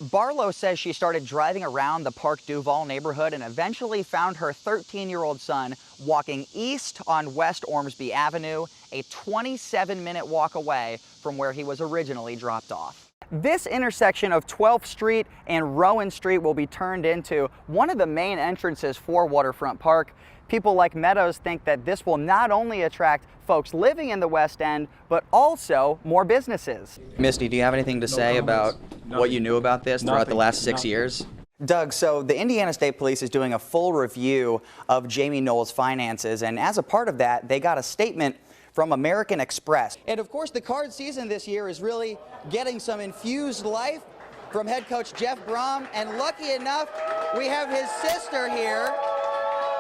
Barlow says she started driving around the Park Duval neighborhood and eventually found her 13-year-old son walking east on West Ormsby Avenue, a 27-minute walk away from where he was originally dropped off. This intersection of 12th Street and Rowan Street will be turned into one of the main entrances for Waterfront Park. People like Meadows think that this will not only attract folks living in the West End, but also more businesses. Misty, do you have anything to say about what you knew about this throughout the last 6 years? Doug, so the Indiana State Police is doing a full review of Jamie Knoll's finances, and as a part of that, they got a statement from American Express. And of course, the card season this year is really getting some infused life from head coach Jeff Brom, and lucky enough, we have his sister here,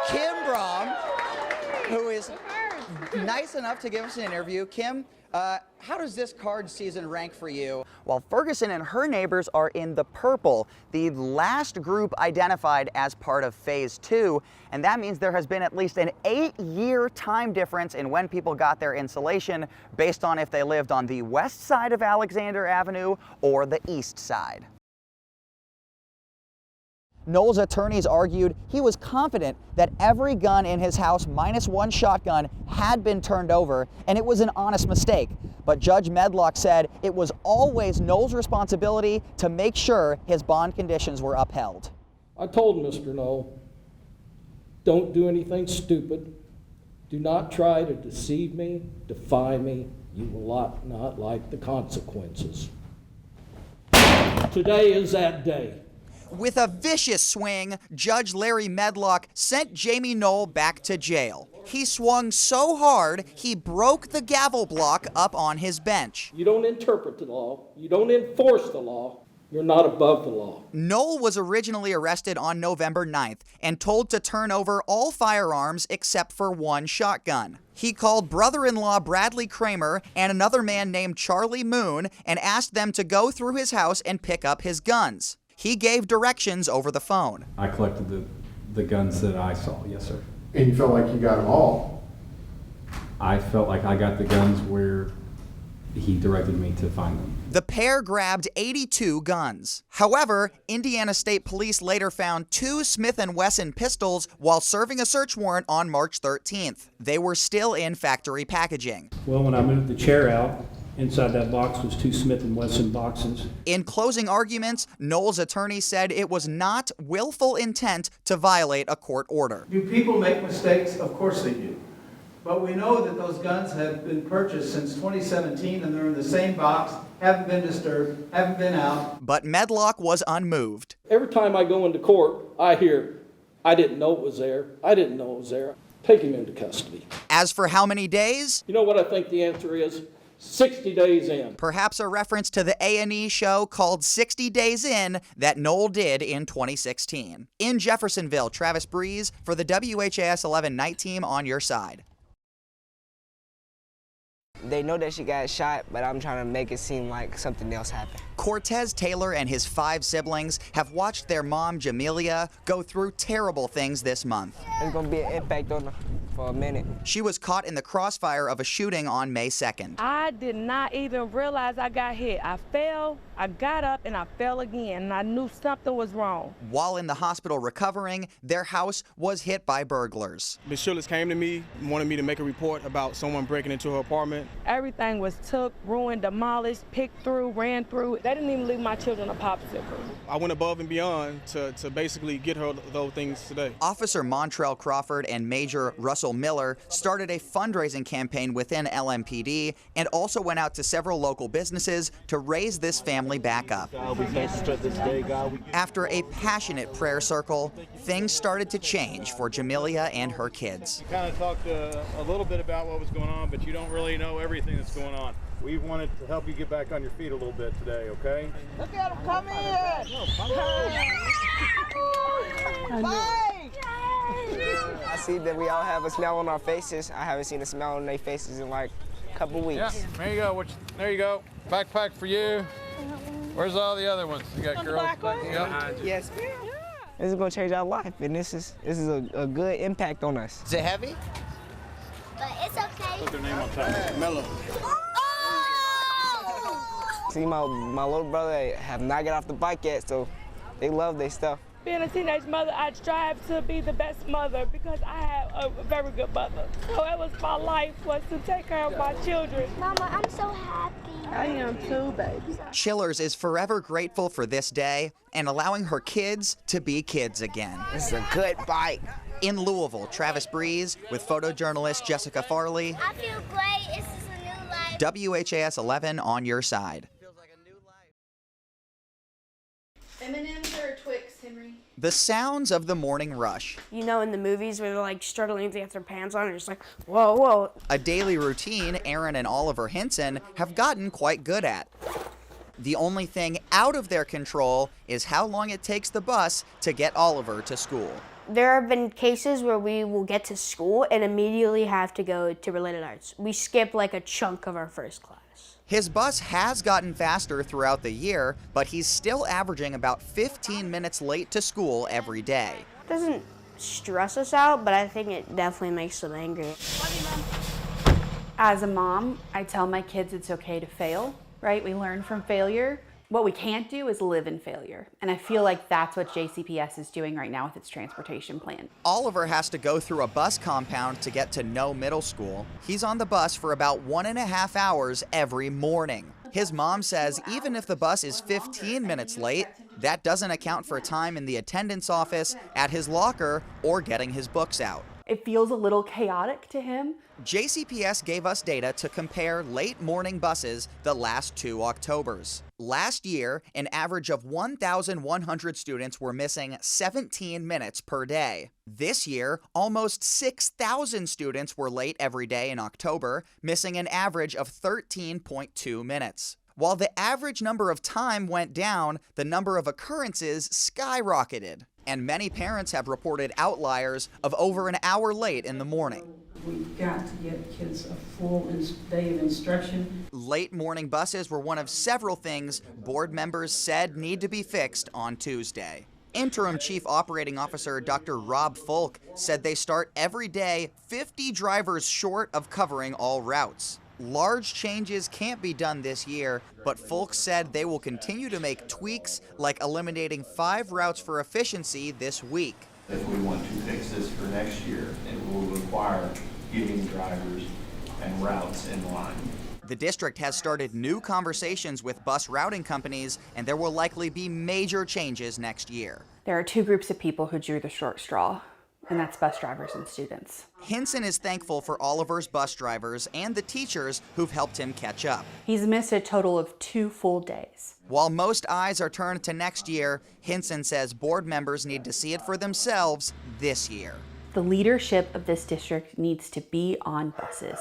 Kim Brom, who is nice enough to give us an interview. Kim, how does this card season rank for you? While Ferguson and her neighbors are in the purple, the last group identified as part of phase 2, and that means there has been at least an 8-year time difference in when people got their insulation based on if they lived on the west side of Alexander Avenue or the east side. Knoll's attorneys argued he was confident that every gun in his house minus one shotgun had been turned over, and it was an honest mistake. But Judge Medlock said it was always Knoll's responsibility to make sure his bond conditions were upheld. I told Mr. Knoll, don't do anything stupid. Do not try to deceive me, defy me. You will not like the consequences. Today is that day. With a vicious swing, Judge Larry Medlock sent Jamie Knoll back to jail. He swung so hard, he broke the gavel block up on his bench. You don't interpret the law. You don't enforce the law. You're not above the law. Knoll was originally arrested on November 9th and told to turn over all firearms except for one shotgun. He called brother-in-law Bradley Kramer and another man named Charlie Moon and asked them to go through his house and pick up his guns. He gave directions over the phone. I collected the guns that I saw, yes, sir. And you felt like you got them all? I felt like I got the guns where he directed me to find them. The pair grabbed 82 guns. However, Indiana State Police later found 2 Smith & Wesson pistols while serving a search warrant on March 13th. They were still in factory packaging. Well, when I moved the chair out, inside that box was 2 Smith & Wesson boxes. In closing arguments, Knoll's attorney said it was not willful intent to violate a court order. Do people make mistakes? Of course they do. But we know that those guns have been purchased since 2017 and they're in the same box, haven't been disturbed, haven't been out. But Medlock was unmoved. Every time I go into court, I hear, I didn't know it was there. I didn't know it was there. Take him into custody. As for how many days? You know what I think the answer is? 60 days in. Perhaps a reference to the A&E show called 60 Days In that Knoll did in 2016. In Jeffersonville, Travis Breese for the WHAS 11 night team on your side. They know that she got shot, but I'm trying to make it seem like something else happened. Cortez Taylor and his 5 siblings have watched their mom, Jamelia, go through terrible things this month. There's gonna be an impact on her for a minute. She was caught in the crossfire of a shooting on May 2nd. I did not even realize I got hit. I fell, I got up, and I fell again, and I knew something was wrong. While in the hospital recovering, their house was hit by burglars. Ms. Shillers came to me, wanted me to make a report about someone breaking into her apartment. Everything was took, ruined, demolished, picked through, ran through. They didn't even leave my children a popsicle. I went above and beyond to basically get her those things today. Officer Montrell Crawford and Major Russell Miller started a fundraising campaign within LMPD and also went out to several local businesses to raise this family back up. After a passionate prayer circle, things started to change for Jamelia and her kids. You kind of talked a little bit about what was going on, but you don't really know everything that's going on. We wanted to help you get back on your feet a little bit today, okay? Look at him, come in! Bye! I see that we all have a smile on our faces. I haven't seen a smile on their faces in like a couple weeks. Yeah, there you go. There you go. Backpack for you. Where's all the other ones? You got girls back there? Yes. This is gonna change our life, and this is a good impact on us. Is it heavy? But it's okay. Put their name on top. Mellow. See, my little brother have not got off the bike yet, so they love their stuff. Being a teenage mother, I strive to be the best mother because I have a very good mother. So that was my life, was to take care of my children. Mama, I'm so happy. I am too, baby. Chillers is forever grateful for this day and allowing her kids to be kids again. This is a good bike. In Louisville, Travis Breese with photojournalist Jessica Farley. I feel great. This is a new life. WHAS 11 on your side. M&M's or Twix, Henry? The sounds of the morning rush. You know, in the movies where they're like struggling to get their pants on, and just like, whoa, whoa. A daily routine Aaron and Oliver Hinson have gotten quite good at. The only thing out of their control is how long it takes the bus to get Oliver to school. There have been cases where we will get to school and immediately have to go to related arts. We skip like a chunk of our first class. His bus has gotten faster throughout the year, but he's still averaging about 15 minutes late to school every day. It doesn't stress us out, but I think it definitely makes them angry. As a mom, I tell my kids it's okay to fail, right? We learn from failure. What we can't do is live in failure. And I feel like that's what JCPS is doing right now with its transportation plan. Oliver has to go through a bus compound to get to No Middle School. He's on the bus for about 1.5 hours every morning. His mom says even if the bus is 15 minutes late, that doesn't account for time in the attendance office, at his locker, or getting his books out. It feels a little chaotic to him. JCPS gave us data to compare late morning buses the last 2 Octobers. Last year, an average of 1,100 students were missing 17 minutes per day. This year, almost 6,000 students were late every day in October, missing an average of 13.2 minutes. While the average number of time went down, the number of occurrences skyrocketed. And many parents have reported outliers of over an hour late in the morning. We've got to get kids a full day of instruction. Late morning buses were one of several things board members said need to be fixed on Tuesday. Interim Chief Operating Officer Dr. Rob Folk said they start every day 50 drivers short of covering all routes. Large changes can't be done this year, but Folk said they will continue to make tweaks like eliminating 5 routes for efficiency this week. If we want to fix this for next year, it will require getting drivers and routes in line. The district has started new conversations with bus routing companies, and there will likely be major changes next year. There are 2 groups of people who drew the short straw, and that's bus drivers and students. Hinson is thankful for Oliver's bus drivers and the teachers who've helped him catch up. He's missed a total of 2 full days. While most eyes are turned to next year, Hinson says board members need to see it for themselves this year. The leadership of this district needs to be on buses.